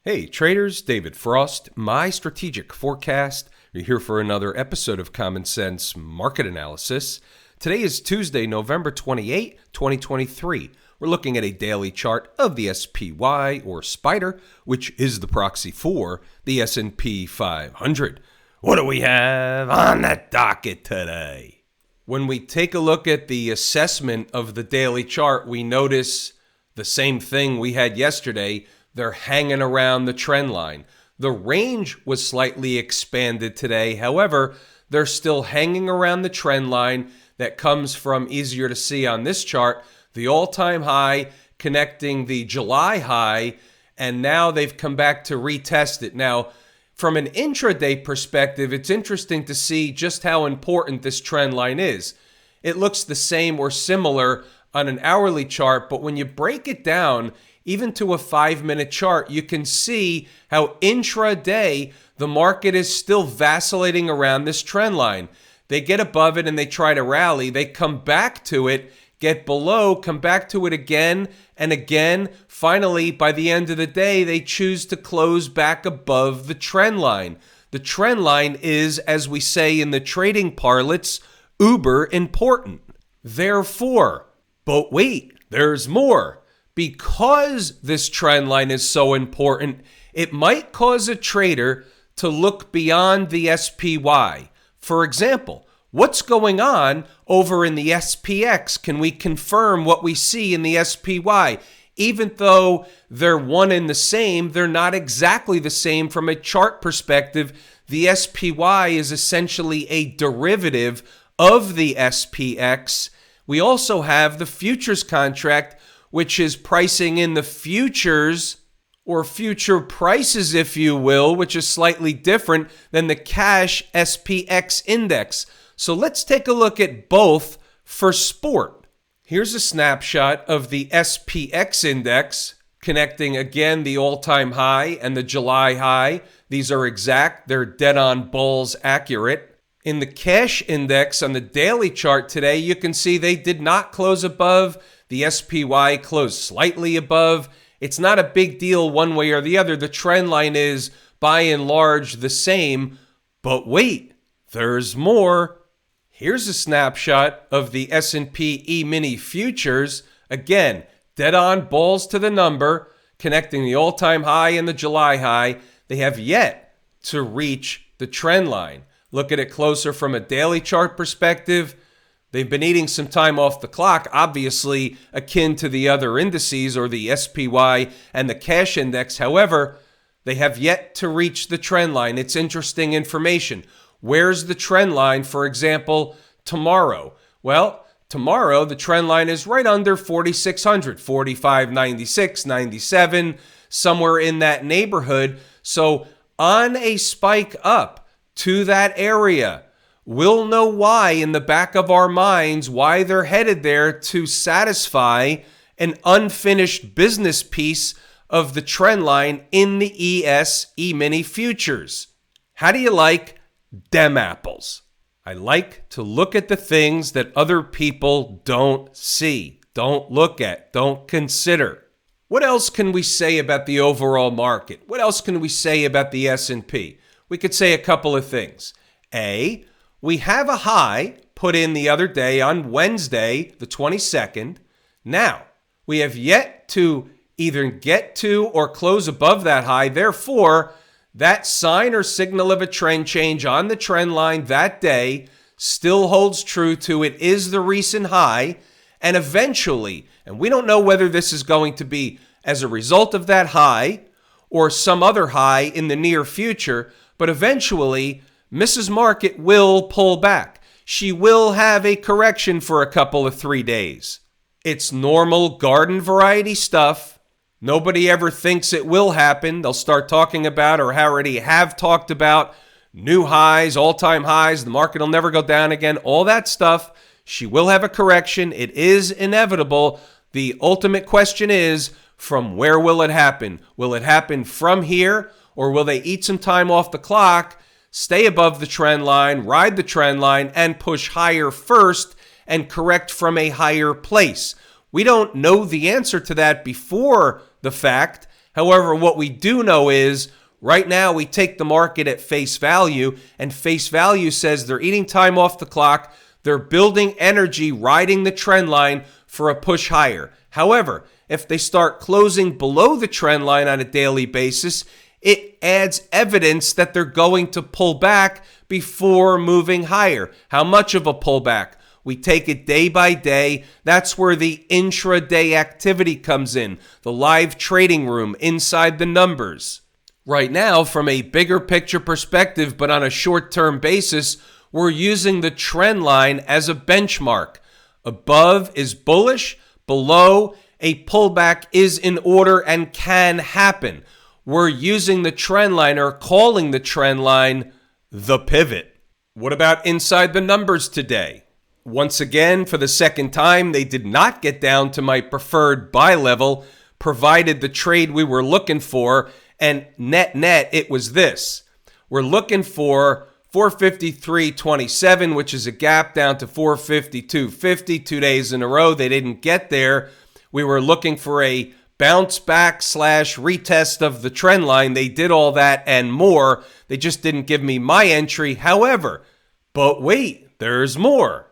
Hey traders, David Frost, my strategic forecast. You're here for another episode of Common Sense Market Analysis. Today is Tuesday, November 28, 2023. We're looking at a daily chart of the SPY or Spider, which is the proxy for the S&P 500. What do we have on the docket today? When we take a look at the assessment of the daily chart, we notice the same thing we had yesterday. They're hanging around the trend line. The range was slightly expanded today. However, they're still hanging around the trend line that comes from, easier to see on this chart, the all-time high connecting the July high, and now they've come back to retest it. Now, from an intraday perspective, it's interesting to see just how important this trend line is. It looks the same or similar on an hourly chart, but when you break it down, even to a 5-minute chart, you can see how intraday the market is still vacillating around this trend line. They get above it and they try to rally. They come back to it, get below, come back to it again and again. Finally, by the end of the day, they choose to close back above the trend line. The trend line is, as we say in the trading parlance, uber important. Therefore, but wait, there's more. Because this trend line is so important, it might cause a trader to look beyond the SPY. For example, what's going on over in the SPX? Can we confirm what we see in the SPY? Even though they're one and the same, they're not exactly the same from a chart perspective. The SPY is essentially a derivative of the SPX. We also have the futures contract, which is pricing in the futures or future prices, if you will, which is slightly different than the cash SPX index. So let's take a look at both for sport. Here's a snapshot of the SPX index connecting again the all-time high and the July high. These are exact, they're dead on balls accurate. In the cash index on the daily chart today, you can see they did not close above. The SPY closed slightly above. It's not a big deal one way or the other. The trend line is by and large the same. But wait, there's more. Here's a snapshot of the S&P E-mini futures. Again, dead on balls to the number, connecting the all-time high and the July high. They have yet to reach the trend line. Look at it closer from a daily chart perspective. They've been eating some time off the clock, obviously akin to the other indices or the SPY and the cash index. However, they have yet to reach the trend line. It's interesting information. Where's the trend line, for example, tomorrow? Well, tomorrow the trend line is right under 4,600, 45.96, 97, somewhere in that neighborhood. So on a spike up to that area, we'll know why in the back of our minds, why they're headed there to satisfy an unfinished business piece of the trend line in the ES E-mini futures. How do you like dem apples? I like to look at the things that other people don't see, don't look at, don't consider. What else can we say about the overall market? What else can we say about the S&P? We could say a couple of things. A, we have a high put in the other day on Wednesday, the 22nd. Now, we have yet to either get to or close above that high. Therefore, that sign or signal of a trend change on the trend line that day still holds true to it is the recent high. And eventually, and we don't know whether this is going to be as a result of that high or some other high in the near future, but eventually, Mrs. Market will pull back. She will have a correction for a couple of 3 days. It's normal garden variety stuff. Nobody ever thinks it will happen. They'll start talking about or already have talked about new highs, all-time highs. The market will never go down again. All that stuff. She will have a correction. It is inevitable. The ultimate question is, from where will it happen? Will it happen from here, or will they eat some time off the clock, stay above the trend line, ride the trend line, and push higher first and correct from a higher place? We don't know the answer to that before the fact. However, what we do know is right now we take the market at face value, and face value says they're eating time off the clock. They're building energy, riding the trend line for a push higher. However, if they start closing below the trend line on a daily basis, it adds evidence that they're going to pull back before moving higher. How much of a pullback? We take it day by day. That's where the intraday activity comes in, the live trading room inside the numbers. Right now, from a bigger picture perspective, but on a short-term basis, we're using the trend line as a benchmark. Above is bullish, below a pullback is in order and can happen. We're using the trend line or calling the trend line the pivot. What about inside the numbers today? Once again, for the second time, they did not get down to my preferred buy level, provided the trade we were looking for, and net, it was this. We're looking for 453.27, which is a gap down to 452.50, 2 days in a row. They didn't get there. We were looking for a bounce back / retest of the trend line. They did all that and more. They just didn't give me my entry. However, but wait, there's more.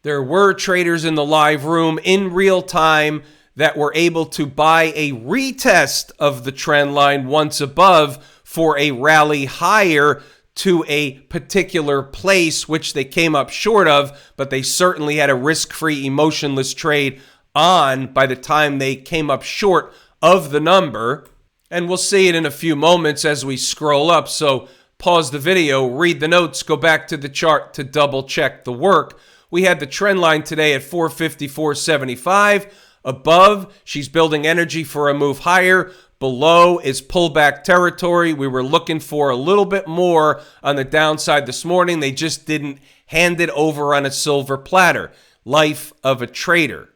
There were traders in the live room in real time that were able to buy a retest of the trend line once above for a rally higher to a particular place, which they came up short of, but they certainly had a risk-free, emotionless trade on by the time they came up short of the number. And we'll see it in a few moments as we scroll up. So pause the video, read the notes, go back to the chart to double check the work. We had the trend line today at 454.75. Above, she's building energy for a move higher. Below is pullback territory. We were looking for a little bit more on the downside this morning. They just didn't hand it over on a silver platter. Life of a trader.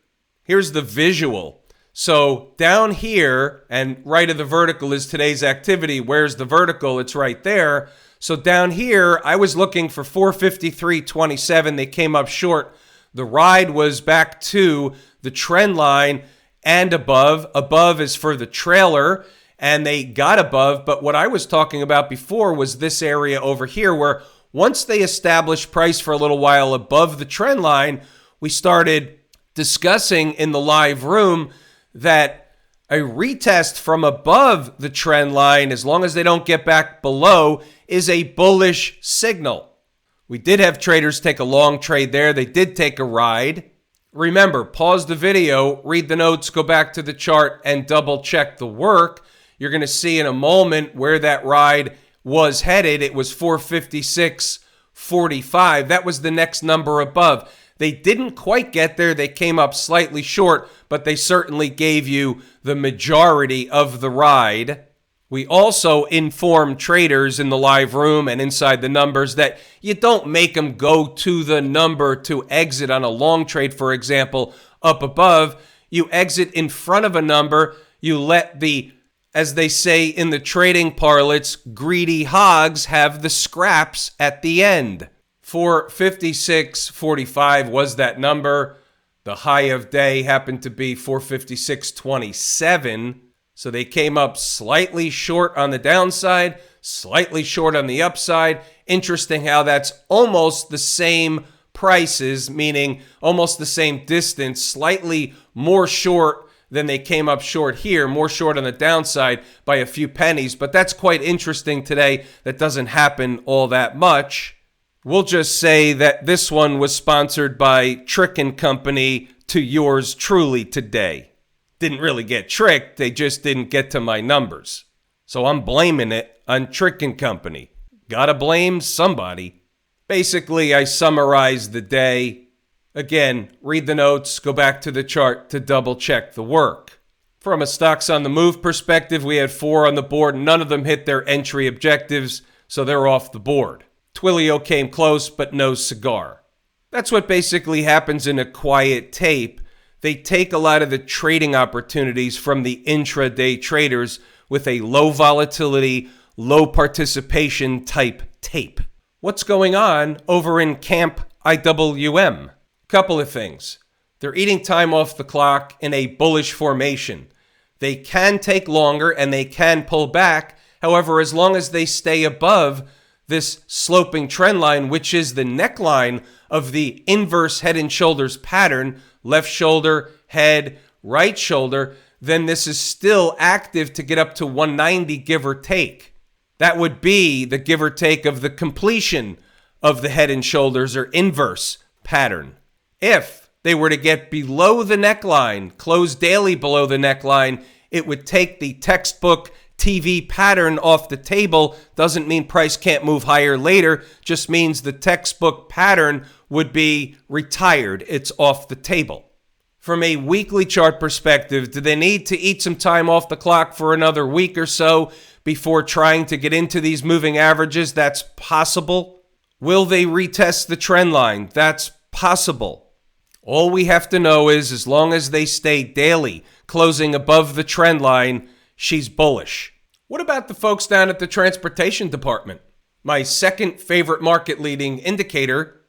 Here's the visual. So down here and right of the vertical is today's activity. Where's the vertical? It's right there. So down here, I was looking for 453.27. They came up short. The ride was back to the trend line and above. Above is for the trailer, and they got above. But what I was talking about before was this area over here where once they established price for a little while above the trend line, we started discussing in the live room that a retest from above the trend line, as long as they don't get back below, is a bullish signal. We did have traders take a long trade there. They did take a ride. Remember, pause the video, read the notes, go back to the chart, and double check the work. You're going to see in a moment where that ride was headed. It was 456.45. That was the next number above. They didn't quite get there. They came up slightly short, but they certainly gave you the majority of the ride. We also inform traders in the live room and inside the numbers that you don't make them go to the number to exit on a long trade, for example, up above. You exit in front of a number. You let the, as they say in the trading parlance, greedy hogs have the scraps at the end. 456.45 was that number. The high of day happened to be 456.27. So they came up slightly short on the downside, slightly short on the upside. Interesting how that's almost the same prices, meaning almost the same distance, slightly more short than they came up short here, more short on the downside by a few pennies. But that's quite interesting today. That doesn't happen all that much. We'll just say that this one was sponsored by Trick & Company to yours truly today. Didn't really get tricked, they just didn't get to my numbers. So I'm blaming it on Trick & Company. Gotta blame somebody. Basically, I summarized the day. Again, read the notes, go back to the chart to double check the work. From a stocks on the move perspective, we had 4 on the board. None of them hit their entry objectives, so they're off the board. Twilio came close, but no cigar. That's what basically happens in a quiet tape. They take a lot of the trading opportunities from the intraday traders with a low volatility, low participation type tape. What's going on over in Camp IWM? Couple of things. They're eating time off the clock in a bullish formation. They can take longer and they can pull back. However, as long as they stay above this sloping trend line, which is the neckline of the inverse head and shoulders pattern, left shoulder, head, right shoulder, then this is still active to get up to 190, give or take. That would be the give or take of the completion of the head and shoulders or inverse pattern. If they were to get below the neckline, close daily below the neckline, it would take the textbook TV pattern off the table. Doesn't mean price can't move higher later, just means the textbook pattern would be retired. It's off the table. From a weekly chart perspective, do they need to eat some time off the clock for another week or so before trying to get into these moving averages? That's possible. Will they retest the trend line? That's possible. All we have to know is as long as they stay daily closing above the trend line, she's bullish. What about the folks down at the transportation department? My second favorite market leading indicator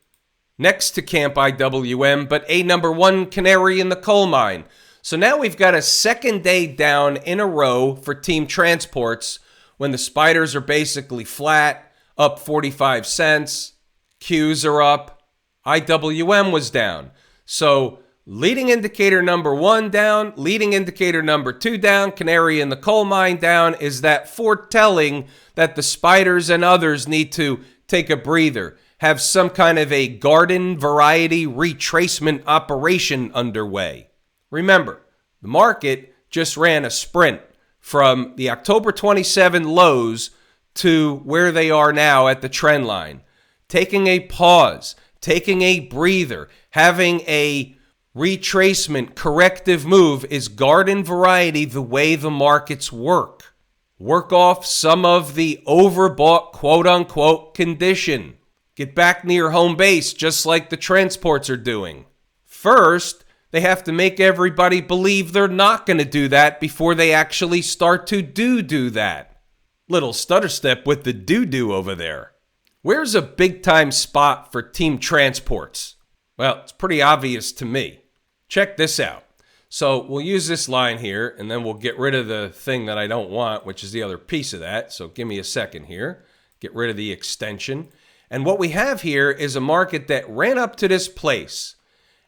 next to Camp IWM, but a number one canary in the coal mine. So now we've got a second day down in a row for team transports when the spiders are basically flat, up 45 cents, Qs are up, IWM was down. So leading indicator number one down, leading indicator number two down, canary in the coal mine down. Is that foretelling that the spiders and others need to take a breather, have some kind of a garden variety retracement operation underway? Remember, the market just ran a sprint from the October 27 lows to where they are now at the trend line. Taking a pause, taking a breather, having a retracement, corrective move is garden variety the way the markets work. Work off some of the overbought quote-unquote condition. Get back near home base just like the transports are doing. First, they have to make everybody believe they're not going to do that before they actually start to do that. Little stutter step with the do over there. Where's a big-time spot for team transports? Well, it's pretty obvious to me. Check this out. So we'll use this line here, and then we'll get rid of the thing that I don't want, which is the other piece of that. So give me a second here. Get rid of the extension. And what we have here is a market that ran up to this place.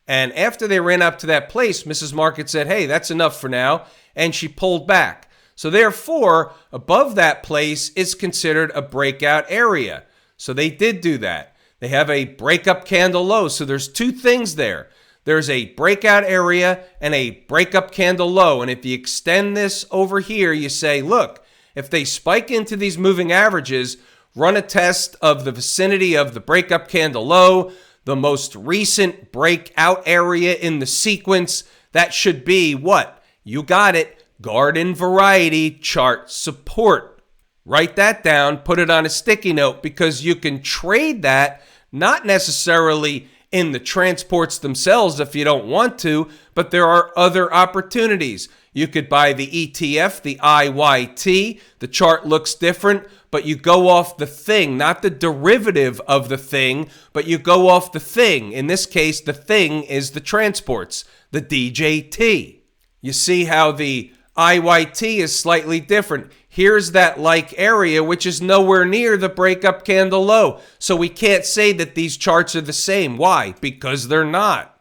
And after they ran up to that place, Mrs. Market said, hey, that's enough for now. And she pulled back. So therefore, above that place is considered a breakout area. So they did do that. They have a breakup candle low. So there's two things there. There's a breakout area and a breakup candle low. And if you extend this over here, you say, look, if they spike into these moving averages, run a test of the vicinity of the breakup candle low, the most recent breakout area in the sequence, that should be what? You got it. Garden variety chart support. Write that down, put it on a sticky note, because you can trade that, not necessarily in the transports themselves if you don't want to, but there are other opportunities. You could buy the ETF, the IYT. The chart looks different, but you go off the thing, not the derivative of the thing, but you go off the thing. In this case, the thing is the transports, the DJT. You see how the IYT is slightly different. Here's that like area, which is nowhere near the breakup candle low. So we can't say that these charts are the same. Why? Because they're not.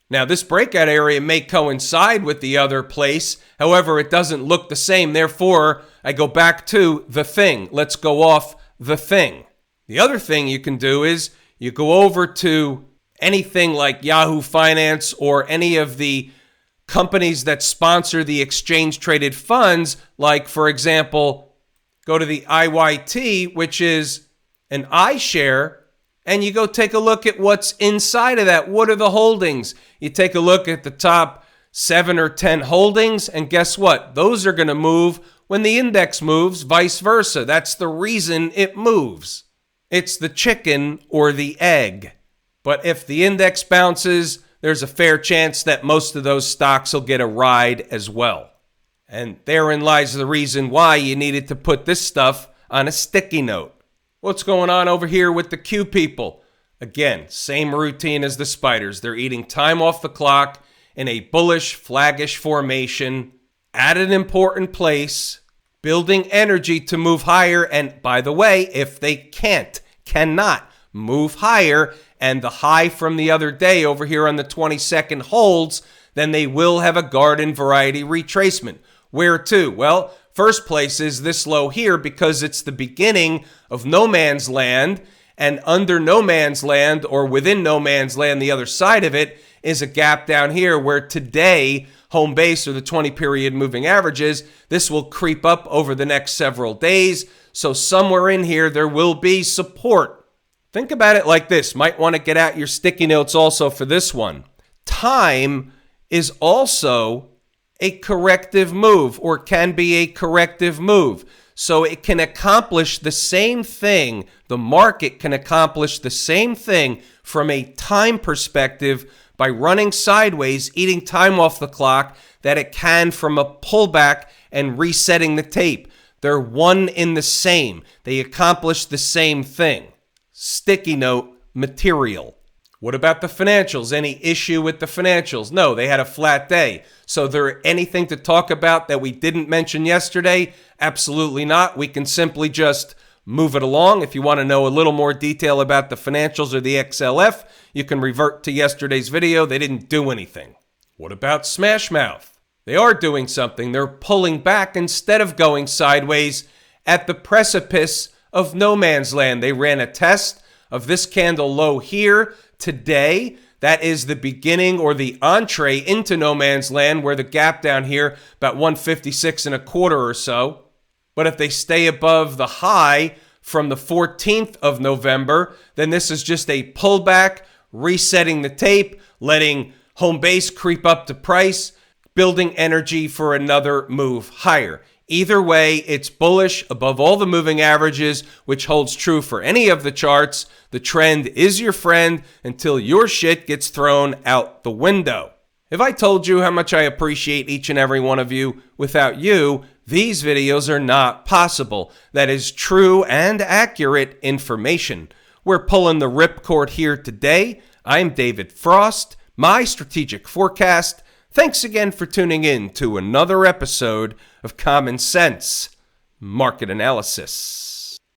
Now, this breakout area may coincide with the other place. However, it doesn't look the same. Therefore, I go back to the thing. Let's go off the thing. The other thing you can do is you go over to anything like Yahoo Finance or any of the companies that sponsor the exchange-traded funds, like, for example, go to the IYT, which is an iShare, and you go take a look at what's inside of that. What are the holdings? You take a look at the top 7 or 10 holdings, and guess what? Those are going to move when the index moves, vice versa. That's the reason it moves. It's the chicken or the egg. But if the index bounces, there's a fair chance that most of those stocks will get a ride as well. And therein lies the reason why you needed to put this stuff on a sticky note. What's going on over here with the Q people? Again, same routine as the spiders. They're eating time off the clock in a bullish, flaggish formation. at an important place, building energy to move higher. And by the way, if they cannot move higher, and the high from the other day over here on the 22nd holds, then they will have a garden variety retracement. Where to? Well, first place is this low here because it's the beginning of no man's land, and under no man's land or within no man's land, the other side of it is a gap down here where today, home base or the 20-period moving averages, this will creep up over the next several days. So somewhere in here, there will be support. Think about it like this. Might want to get out your sticky notes also for this one. Time is also a corrective move, or can be a corrective move. So it can accomplish the same thing. The market can accomplish the same thing from a time perspective by running sideways, eating time off the clock, that it can from a pullback and resetting the tape. They're one in the same. They accomplish the same thing. Sticky note material. What about the financials? Any issue with the financials? No, they had a flat day. So there anything to talk about that we didn't mention yesterday? Absolutely not. We can simply just move it along. If you want to know a little more detail about the financials or the XLF, you can revert to yesterday's video. They didn't do anything. What about Smashmouth? They are doing something. They're pulling back instead of going sideways at the precipice of no man's land. They ran a test of this candle low here today. That is the beginning or the entree into no man's land, where the gap down here about 156 and a quarter or so. But if they stay above the high from the 14th of November, then this is just a pullback, resetting the tape, letting home base creep up to price, building energy for another move higher. Either way, it's bullish above all the moving averages, which holds true for any of the charts. The trend is your friend until your shit gets thrown out the window. If I told you how much I appreciate each and every one of you, without you, these videos are not possible. That is true and accurate information. We're pulling the ripcord here today. I'm David Frost, my strategic forecast. Thanks again for tuning in to another episode of Common Sense Market Analysis.